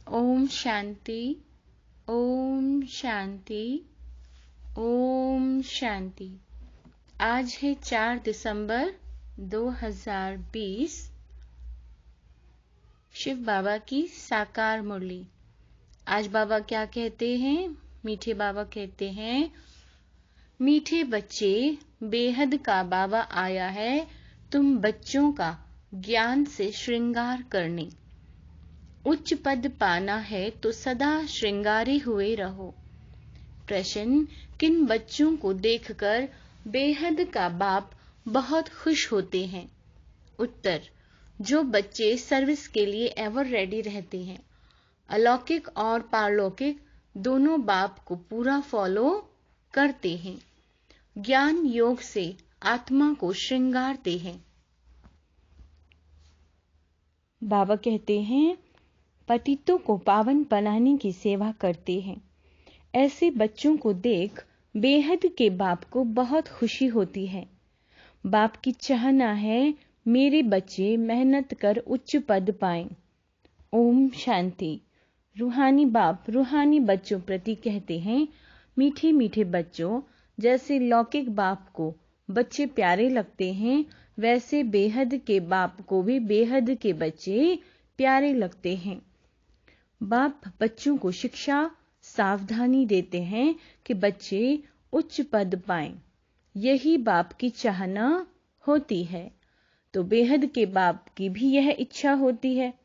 ओम शांति, ओम शांति, ओम शांति। आज है 4 दिसंबर 2020। शिव बाबा की साकार मुरली। आज बाबा क्या कहते हैं? मीठे बाबा कहते हैं, मीठे बच्चे, बेहद का बाबा आया है तुम बच्चों का ज्ञान से श्रृंगार करने। उच्च पद पाना है तो सदा श्रृंगारे हुए रहो। प्रश्न, किन बच्चों को देखकर बेहद का बाप बहुत खुश होते हैं? उत्तर, जो बच्चे सर्विस के लिए एवर रेडी रहते हैं। अलौकिक और पारलौकिक दोनों बाप को पूरा फॉलो करते हैं। ज्ञान योग से आत्मा को श्रृंगारते हैं। बाबा कहते हैं, पतितों को पावन बनाने की सेवा करते हैं। ऐसे बच्चों को देख बेहद के बाप को बहुत खुशी होती है। बाप की चाहना है मेरे बच्चे मेहनत कर उच्च पद पाएं। ओम शांति। रूहानी बाप रूहानी बच्चों प्रति कहते हैं, मीठे मीठे बच्चों, जैसे लौकिक बाप को बच्चे प्यारे लगते हैं, वैसे बेहद के बाप को भी बेहद के बच्चे प्यारे लगते हैं। बाप बच्चों को शिक्षा सावधानी देते हैं कि बच्चे उच्च पद पाएं। यही बाप की चाहना होती है, तो बेहद के बाप की भी यह इच्छा होती है।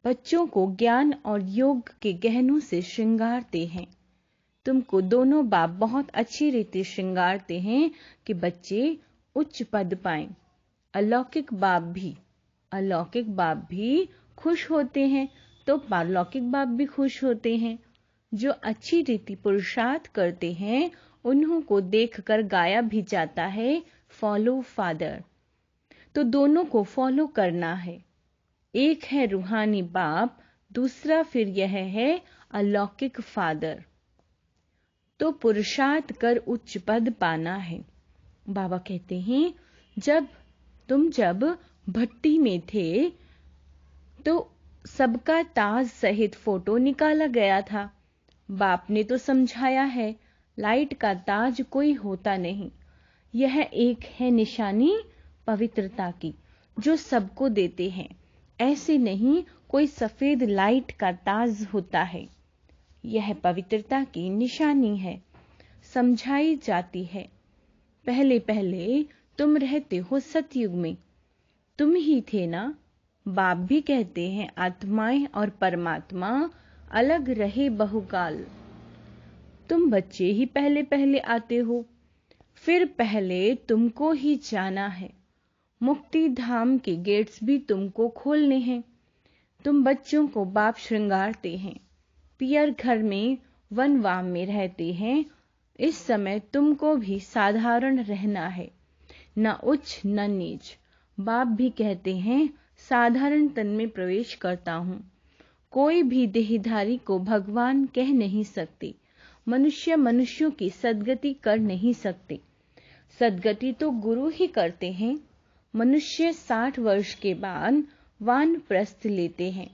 बच्चों को ज्ञान और योग के गहनों से श्रृंगारते हैं। तुमको दोनों बाप बहुत अच्छी रीति श्रृंगारते हैं कि बच्चे उच्च पद पाएं। अलौकिक बाप भी खुश होते हैं, तो पारलौकिक बाप भी खुश होते हैं। जो अच्छी रीति पुरुषार्थ करते हैं, उन्हों को देखकर गाया भी जाता है, फॉलो फादर। तो दोनों को फॉलो करना है। एक है रूहानी बाप, दूसरा फिर यह है अलौकिक फादर। तो पुरुषार्थ कर उच्च पद पाना है। बाबा कहते हैं, जब भट्टी में थे तो सबका ताज सहित फोटो निकाला गया था। बाप ने तो समझाया है, लाइट का ताज कोई होता नहीं। यह एक है निशानी पवित्रता की, जो सबको देते हैं। ऐसे नहीं कोई सफेद लाइट का ताज होता है। यह पवित्रता की निशानी है, समझाई जाती है। पहले पहले तुम रहते हो सतयुग में, तुम ही थे ना। बाप भी कहते हैं, आत्माएं और परमात्मा अलग रहे बहुकाल। तुम बच्चे ही पहले पहले आते हो, फिर पहले तुमको ही जाना है। मुक्ति धाम के गेट्स भी तुमको खोलने हैं। तुम बच्चों को बाप श्रृंगारते हैं। पियर घर में वनवाम में रहते हैं। इस समय तुमको भी साधारण रहना है, न उच्च न नीच। बाप भी कहते हैं, साधारण तन में प्रवेश करता हूं। कोई भी देहधारी को भगवान कह नहीं सकते। मनुष्यों की सदगति कर नहीं सकते। सदगति तो गुरु ही करते हैं। मनुष्य 60 वर्ष के बाद वानप्रस्थ लेते हैं,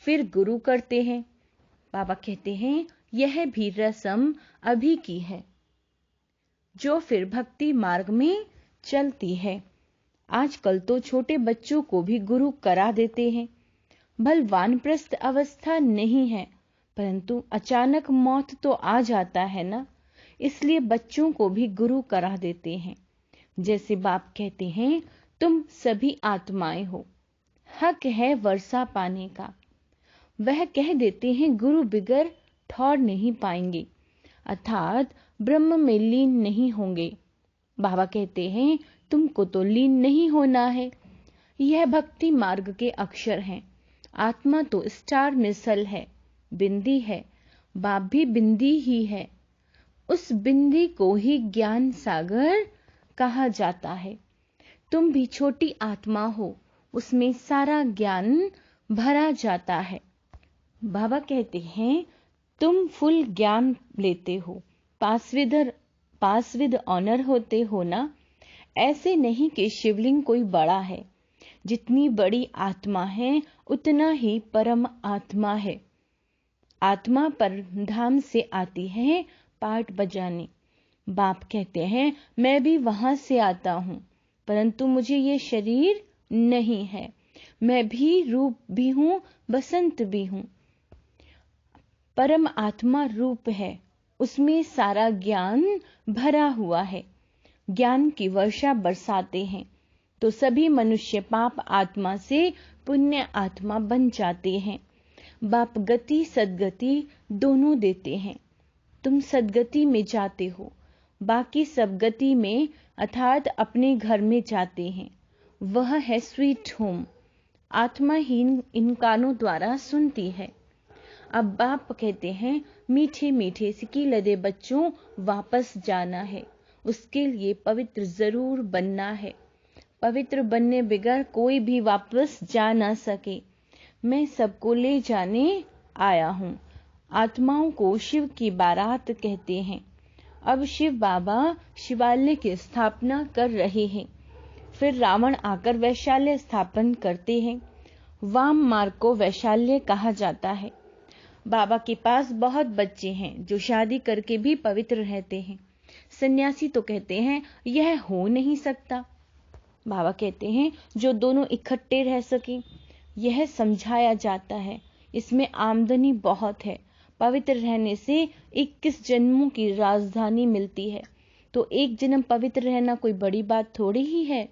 फिर गुरु करते हैं। बाबा कहते हैं, यह भी रस्म अभी की है, जो फिर भक्ति मार्ग में चलती है। आजकल तो छोटे बच्चों को भी गुरु करा देते हैं। भल वानप्रस्थ अवस्था नहीं है, परंतु अचानक मौत तो आ जाता है ना, इसलिए बच्चों को भी गुरु करा देते हैं। जैसे बाप कहते हैं, तुम सभी आत्माएं हो, हक है वर्षा पाने का। वह कह देते हैं, गुरु बिगर ठौर नहीं पाएंगे, अर्थात ब्रह्म में लीन नहीं होंगे। बाबा कहते हैं, तुमको तो लीन नहीं होना है। यह भक्ति मार्ग के अक्षर हैं। आत्मा तो स्टार मिसल है, बिंदी है। बाप भी बिंदी ही है। उस बिंदी को ही ज्ञान सागर कहा जाता है। तुम भी छोटी आत्मा हो, उसमें सारा ज्ञान भरा जाता है। बाबा कहते हैं, तुम फुल ज्ञान लेते हो, पास विद ऑनर होते हो ना। ऐसे नहीं कि शिवलिंग कोई बड़ा है। जितनी बड़ी आत्मा है उतना ही परम आत्मा है। आत्मा पर धाम से आती है पाठ बजाने। बाप कहते हैं मैं भी वहां से आता हूं, परंतु मुझे ये शरीर नहीं है। मैं भी रूप भी हूं, बसंत भी हूं। परम आत्मा रूप है, उसमें सारा ज्ञान भरा हुआ है। ज्ञान की वर्षा बरसाते हैं तो सभी मनुष्य पाप आत्मा से पुण्य आत्मा बन जाते हैं। बाप गति सदगति दोनों देते हैं। तुम सदगति में जाते हो, बाकी सब गति में अर्थात अपने घर में जाते हैं। वह है स्वीट होम। आत्मा ही इन कानों द्वारा सुनती है। अब बाप कहते हैं मीठे मीठे सिक्की लदे बच्चों, वापस जाना है। उसके लिए पवित्र जरूर बनना है। पवित्र बनने बगैर कोई भी वापस जा ना सके। मैं सबको ले जाने आया हूं। आत्माओं को शिव की बारात कहते हैं। अब शिव बाबा शिवालय की स्थापना कर रहे हैं। फिर रावण आकर वैशाल्य स्थापन करते हैं। वाम मार्ग को वैशाल्य कहा जाता है। बाबा के पास बहुत बच्चे हैं जो शादी करके भी पवित्र रहते हैं। सन्यासी तो कहते हैं यह हो नहीं सकता। बाबा कहते हैं जो दोनों इकट्ठे रह सके। यह समझाया जाता है। इसमें आमदनी बहुत है। पवित्र रहने से 21 जन्मों की राजधानी मिलती है, तो एक जन्म पवित्र रहना कोई बड़ी बात थोड़ी ही है।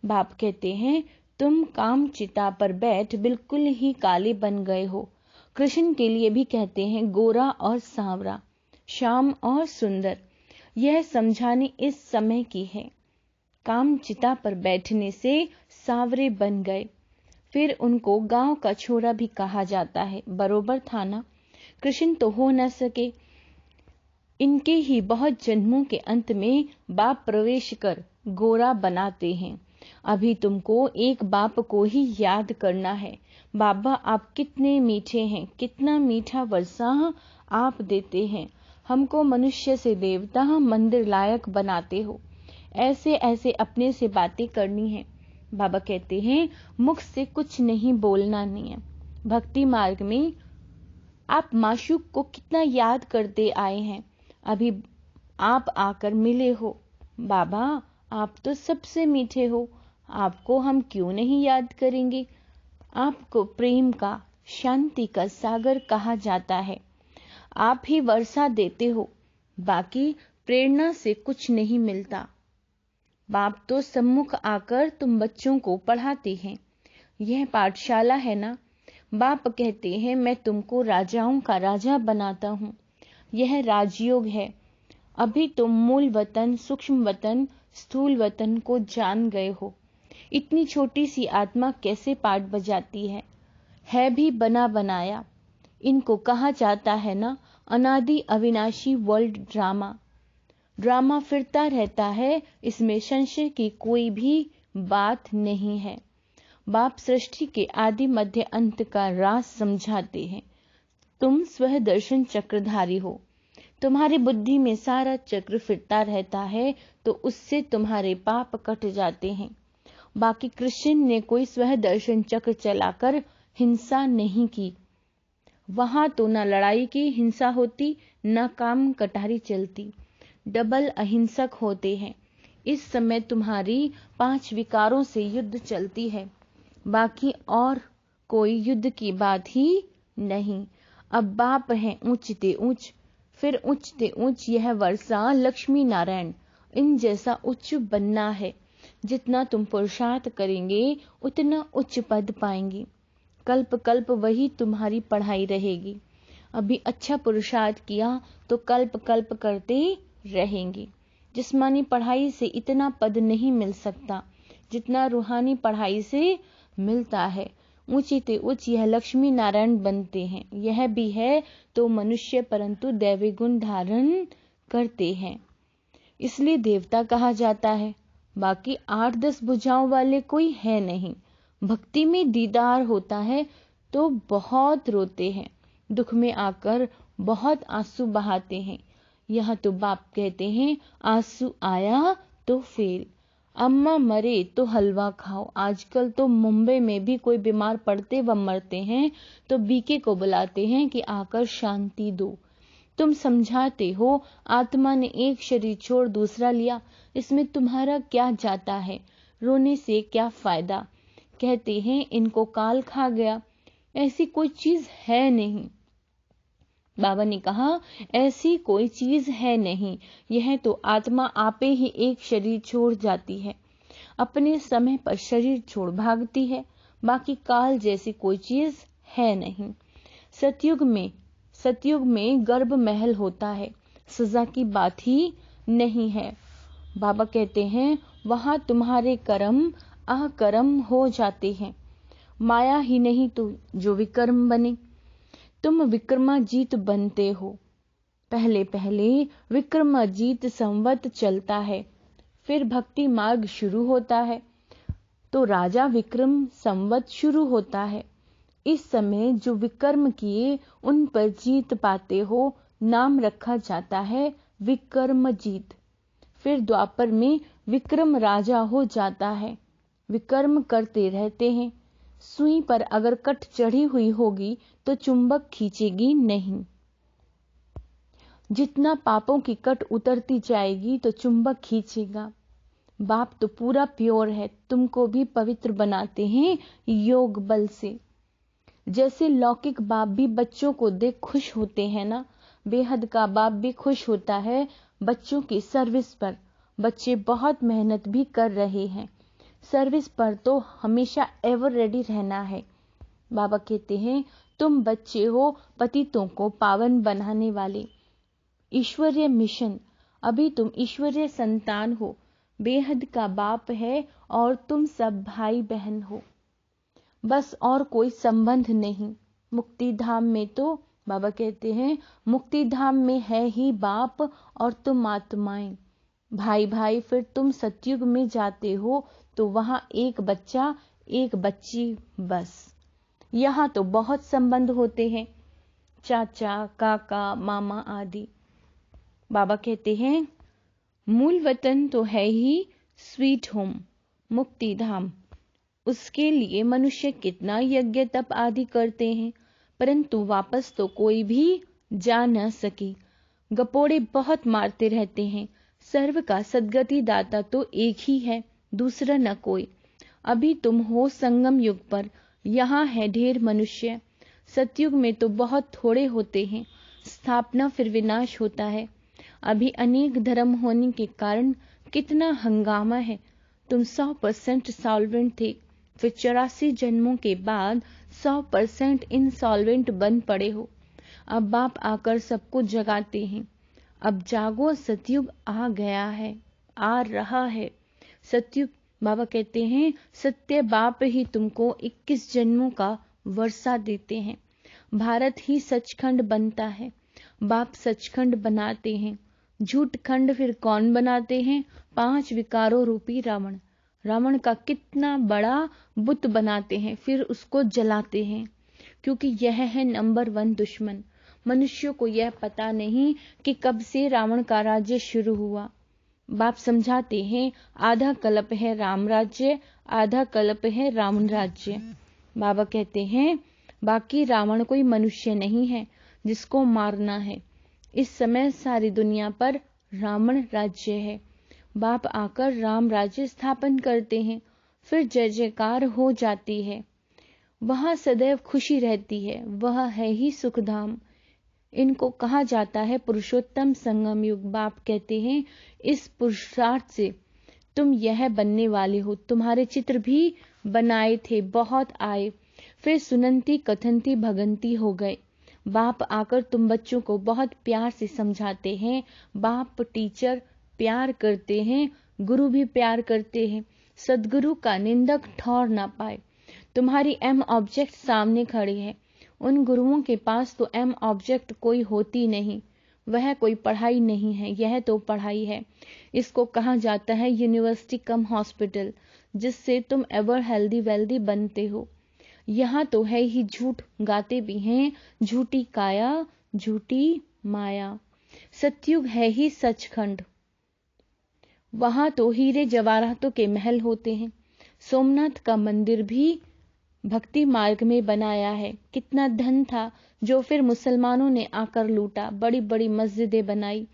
बाप कहते हैं तुम काम चिता पर बैठ बिल्कुल ही काले बन गए हो। कृष्ण के लिए भी कहते हैं गोरा और सांवरा, श्याम और सुंदर। यह समझाने इस समय की है। काम चिता पर बैठने से सांवरे बन गए। फिर उनको गांव का छोरा भी कहा जाता है। बरोबर था ना? कृष्ण तो हो न सके। इनके ही बहुत जन्मों के अंत में बाप प्रवेश कर गोरा बनाते हैं। अभी तुमको एक बाप को ही याद करना है। बाबा आप कितने मीठे हैं, कितना मीठा वर्षा आप देते हैं। हमको मनुष्य से देवता मंदिर लायक बनाते हो। ऐसे ऐसे अपने से बातें करनी है। बाबा कहते हैं मुख से कुछ नहीं बोलना नहीं है। भक्ति मार्ग में आप माशूक को कितना याद करते आए हैं। अभी आप आकर मिले हो। बाबा आप तो सबसे मीठे हो, आपको हम क्यों नहीं याद करेंगे। आपको प्रेम का, शांति का सागर कहा जाता है। आप ही वर्षा देते हो, बाकी प्रेरणा से कुछ नहीं मिलता। बाप तो सम्मुख आकर तुम बच्चों को पढ़ाते हैं। यह पाठशाला है ना। बाप कहते हैं मैं तुमको राजाओं का राजा बनाता हूँ। यह राजयोग है। अभी तुम मूल वतन, सूक्ष्म वतन, स्थूल वतन को जान गए हो। इतनी छोटी सी आत्मा कैसे पाठ बजाती है भी बना बनाया। इनको कहा जाता है ना अनादि अविनाशी वर्ल्ड ड्रामा। ड्रामा फिरता रहता है, इसमें संशय की कोई भी बात नहीं है। बाप सृष्टि के आदि मध्य अंत का राज समझाते हैं। तुम स्वह दर्शन चक्रधारी हो। तुम्हारी बुद्धि में सारा चक्र फिरता रहता है, तो उससे तुम्हारे पाप कट जाते हैं। बाकी कृष्ण ने कोई स्वह दर्शन चक्र चलाकर हिंसा नहीं की। वहां तो न लड़ाई की हिंसा होती, न काम कटारी चलती। डबल अहिंसक होते हैं। इस समय तुम्हारी 5 विकारों से युद्ध चलती है, बाकी और कोई युद्ध की बात ही नहीं। अब बाप हैं ऊंचते ऊंच, फिर ऊंचते ऊंच यह वर्षा लक्ष्मी नारायण इन जैसा उच्च बनना है। जितना तुम पुरुषार्थ करेंगे उतना उच्च पद पाएंगे। कल्प कल्प वही तुम्हारी पढ़ाई रहेगी। अभी अच्छा पुरुषार्थ किया तो कल्प कल्प करते रहेंगे। जिस्मानी पढ़ाई से इतना पद नहीं मिल सकता जितना रूहानी पढ़ाई से मिलता है। ऊंची ते उच्च यह लक्ष्मी नारायण बनते हैं। यह भी है तो मनुष्य, परंतु दैवी गुण धारण करते हैं, इसलिए देवता कहा जाता है। बाकी 8-10 भुजाओं वाले कोई है नहीं। भक्ति में दीदार होता है तो बहुत रोते हैं, दुख में आकर बहुत आंसू बहाते हैं। यह तो बाप कहते हैं आंसू आया तो फेल। अम्मा मरे तो हलवा खाओ। आजकल तो मुंबई में भी कोई बीमार पड़ते व मरते हैं तो बीके को बुलाते हैं कि आकर शांति दो। तुम समझाते हो आत्मा ने एक शरीर छोड़ दूसरा लिया, इसमें तुम्हारा क्या जाता है, रोने से क्या फायदा। कहते हैं इनको काल खा गया, ऐसी कोई चीज है नहीं। बाबा ने कहा ऐसी कोई चीज है नहीं, यह तो आत्मा आपे ही एक शरीर छोड़ जाती है, अपने समय पर शरीर छोड़ भागती है, बाकी काल जैसी कोई चीज है नहीं। सतयुग में गर्भ महल होता है, सजा की बात ही नहीं है। बाबा कहते हैं वहां तुम्हारे कर्म अकर्म हो जाते हैं, माया ही नहीं तो जो विकर्म बने। तुम विक्रमाजीत बनते हो। पहले पहले विक्रमाजीत संवत चलता है, फिर भक्ति मार्ग शुरू होता है तो राजा विक्रम संवत शुरू होता है। इस समय जो विकर्म किए उन पर जीत पाते हो, नाम रखा जाता है विक्रमजीत। फिर द्वापर में विक्रम राजा हो जाता है। विकर्म करते रहते हैं, सुई पर अगर कट चढ़ी हुई होगी तो चुंबक खींचेगी नहीं। जितना पापों की कट उतरती जाएगी तो चुंबक खींचेगा। बाप तो पूरा प्योर है, तुमको भी पवित्र बनाते हैं योग बल से। जैसे लौकिक बाप भी बच्चों को देख खुश होते हैं ना, बेहद का बाप भी खुश होता है बच्चों की सर्विस पर। बच्चे बहुत मेहनत भी कर रहे हैं, सर्विस पर तो हमेशा एवर रेडी रहना है। बाबा कहते हैं तुम बच्चे हो पतितों को पावन बनाने वाले। ईश्वरीय मिशन, अभी तुम ईश्वरीय संतान हो, बेहद का बाप है और तुम सब भाई बहन हो, बस और कोई संबंध नहीं। मुक्ति धाम में तो बाबा कहते हैं मुक्ति धाम में है ही बाप और तुम आत्माएं, भाई भाई। फिर तुम सतयुग में जाते हो तो वहां एक बच्चा एक बच्ची, बस। यहाँ तो बहुत संबंध होते हैं, चाचा काका मामा आदि। बाबा कहते हैं मूल वतन तो है ही स्वीट होम, मुक्ति धाम। उसके लिए मनुष्य कितना यज्ञ तप आदि करते हैं, परंतु वापस तो कोई भी जा न सके। गपोड़े बहुत मारते रहते हैं, सर्व का सद्गति दाता तो एक ही है, दूसरा न कोई। अभी तुम हो संगम युग पर, यहाँ है ढेर मनुष्य। सतयुग में तो बहुत थोड़े होते हैं, स्थापना फिर विनाश होता है। अभी अनेक धर्म होने के कारण कितना हंगामा है। तुम 100% सॉल्वेंट थे, फिर 84 जन्मों के बाद 100% इंसॉल्वेंट बन पड़े हो। अब बाप आकर सबको जगाते हैं, अब जागो, सतयुग आ गया है, आ रहा है सतयुग। बाबा कहते हैं सत्य बाप ही तुमको 21 जन्मों का वर्षा देते हैं, भारत ही सचखंड बनता है। बाप सचखंड बनाते हैं, झूठ खंड फिर कौन बनाते हैं? 5 विकारों रूपी रावण। रावण का कितना बड़ा बुत बनाते हैं, फिर उसको जलाते हैं, क्योंकि यह है नंबर 1 दुश्मन। मनुष्यों को यह पता नहीं कि कब से रावण का राज्य शुरू हुआ। बाप समझाते हैं आधा कल्प है राम राज्य, आधा कल्प है रावण राज्य। बाबा कहते हैं बाकी रावण कोई मनुष्य नहीं है जिसको मारना है। इस समय सारी दुनिया पर रावण राज्य है। बाप आकर राम राज्य स्थापन करते हैं, फिर जय जयकार हो जाती है। वहां सदैव खुशी रहती है, वह है ही सुखधाम। इनको कहा जाता है पुरुषोत्तम संगम युग। बाप कहते हैं इस पुरुषार्थ से तुम यह बनने वाले हो। तुम्हारे चित्र भी बनाए थे, बहुत आए, फिर सुनंती कथनती भगंती हो गए। बाप आकर तुम बच्चों को बहुत प्यार से समझाते हैं। बाप टीचर प्यार करते हैं, गुरु भी प्यार करते हैं। सदगुरु का निंदक ठौर ना पाए। तुम्हारी एम ऑब्जेक्ट सामने खड़ी है, उन गुरुओं के पास तो एम ऑब्जेक्ट कोई होती नहीं, वह कोई पढ़ाई नहीं है, यह तो पढ़ाई है। इसको कहा जाता है यूनिवर्सिटी कम हॉस्पिटल, जिससे तुम एवर हेल्दी वेल्दी बनते हो। यहाँ तो है ही झूठ, गाते भी हैं झूठी काया झूठी माया। सतयुग है ही सचखंड, वहां तो हीरे जवाहरातों के महल होते हैं। सोमनाथ का मंदिर भी भक्ति मार्ग में बनाया है। कितना धन था जो फिर मुसलमानों ने आकर लूटा, बड़ी बड़ी मस्जिदें बनाई।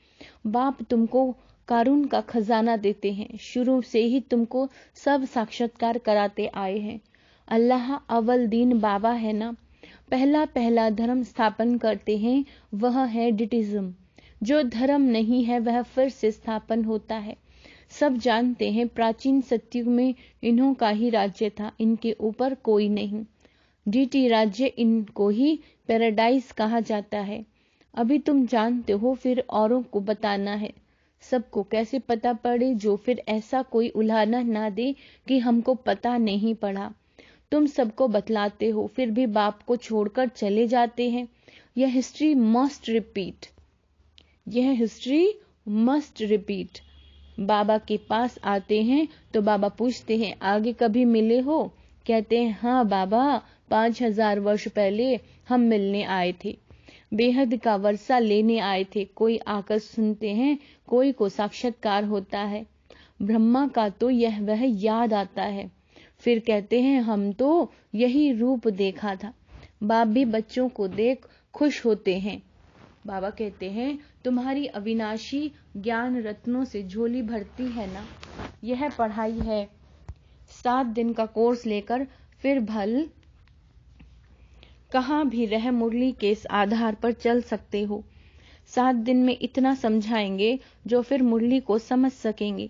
बाप तुमको कारून का खजाना देते हैं, शुरू से ही तुमको सब साक्षात्कार कराते आए हैं। अल्लाह अव्वल दीन बाबा है ना। पहला पहला धर्म स्थापन करते हैं, वह है डिटिज्म। जो धर्म नहीं है वह फिर से स्थापन होता है। सब जानते हैं प्राचीन सतयुग में इन्हों का ही राज्य था, इनके ऊपर कोई नहीं। डीटी राज्य इनको ही पैराडाइज कहा जाता है। अभी तुम जानते हो, फिर औरों को बताना है। सबको कैसे पता पड़े, जो फिर ऐसा कोई उलाहना ना दे कि हमको पता नहीं पड़ा। तुम सबको बतलाते हो, फिर भी बाप को छोड़कर चले जाते हैं। यह हिस्ट्री मस्ट रिपीट, यह हिस्ट्री मस्ट रिपीट। बाबा के पास आते हैं तो बाबा पूछते हैं, आगे कभी मिले हो? कहते हैं, हाँ बाबा, 5000 वर्ष पहले हम मिलने आए थे, बेहद का वर्षा लेने आए थे। कोई आकर सुनते हैं, कोई को साक्षात्कार होता है। ब्रह्मा का तो यह वह याद आता है, फिर कहते हैं हम तो यही रूप देखा था। बाप भी बच्चों को देख खुश होते हैं। बाबा कहते हैं, तुम्हारी अविनाशी ज्ञान रत्नों से झोली भरती है ना। यह पढ़ाई है, 7 दिन का कोर्स लेकर फिर भल कहाँ भी रह मुरली के इस आधार पर चल सकते हो। 7 दिन में इतना समझाएंगे जो फिर मुरली को समझ सकेंगे।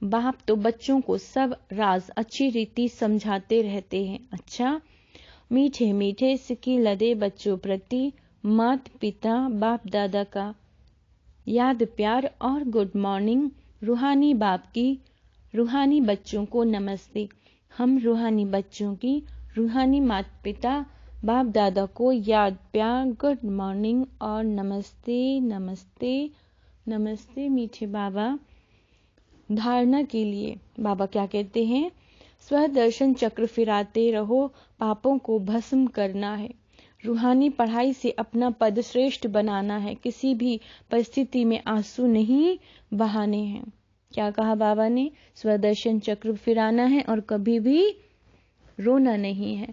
बाप तो बच्चों को सब राज अच्छी रीति समझाते रहते हैं। अच्छा, मीठे मीठे सिक्की लदे बच्चों प्रति माता पिता बाप दादा का याद प्यार और गुड मॉर्निंग। रूहानी बाप की रूहानी बच्चों को नमस्ते। हम रूहानी बच्चों की रूहानी माता पिता बाप दादा को याद प्यार गुड मॉर्निंग और नमस्ते नमस्ते नमस्ते। मीठे बाबा, धारणा के लिए बाबा क्या कहते हैं? स्वदर्शन चक्र फिराते रहो, पापों को भस्म करना है। रूहानी पढ़ाई से अपना पद श्रेष्ठ बनाना है। किसी भी परिस्थिति में आंसू नहीं बहाने हैं। क्या कहा बाबा ने? स्वदर्शन चक्र फिराना है और कभी भी रोना नहीं है।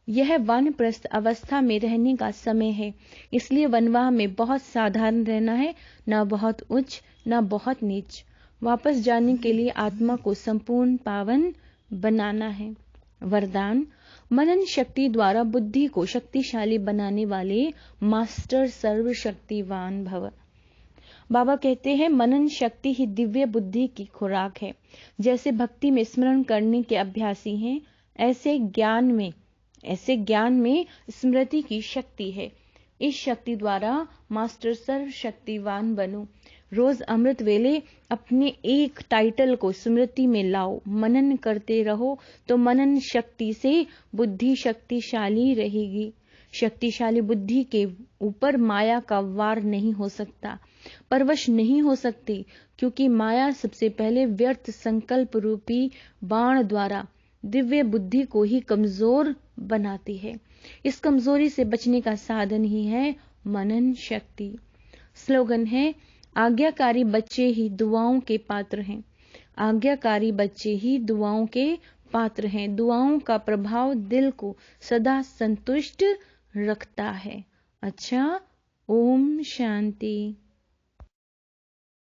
यह वानप्रस्थ अवस्था में रहने का समय है, इसलिए वनवाह में बहुत साधारण रहना है, ना बहुत उच्च ना बहुत नीच। वापस जाने के लिए आत्मा को संपूर्ण पावन बनाना है। वरदान, मनन शक्ति द्वारा बुद्धि को शक्तिशाली बनाने वाले मास्टर सर्वशक्तिवान भव। बाबा कहते हैं, मनन शक्ति ही दिव्य बुद्धि की खुराक है। जैसे भक्ति में स्मरण करने के अभ्यासी हैं, ऐसे ज्ञान में स्मृति की शक्ति है। इस शक्ति द्वारा मास्टर सर्वशक्तिवान बनो। रोज अमृत वेले अपने एक टाइटल को स्मृति में लाओ, मनन करते रहो तो मनन शक्ति से बुद्धि शक्तिशाली रहेगी। शक्तिशाली बुद्धि के ऊपर माया का वार नहीं हो सकता, परवश नहीं हो सकती, क्योंकि माया सबसे पहले व्यर्थ संकल्प रूपी बाण द्वारा दिव्य बुद्धि को ही कमजोर बनाती है। इस कमजोरी से बचने का साधन ही है मनन शक्ति। स्लोगन है, आज्ञाकारी बच्चे ही दुआओं के पात्र हैं। आज्ञाकारी बच्चे ही दुआओं के पात्र हैं। दुआओं का प्रभाव दिल को सदा संतुष्ट रखता है। अच्छा, ओम शांति।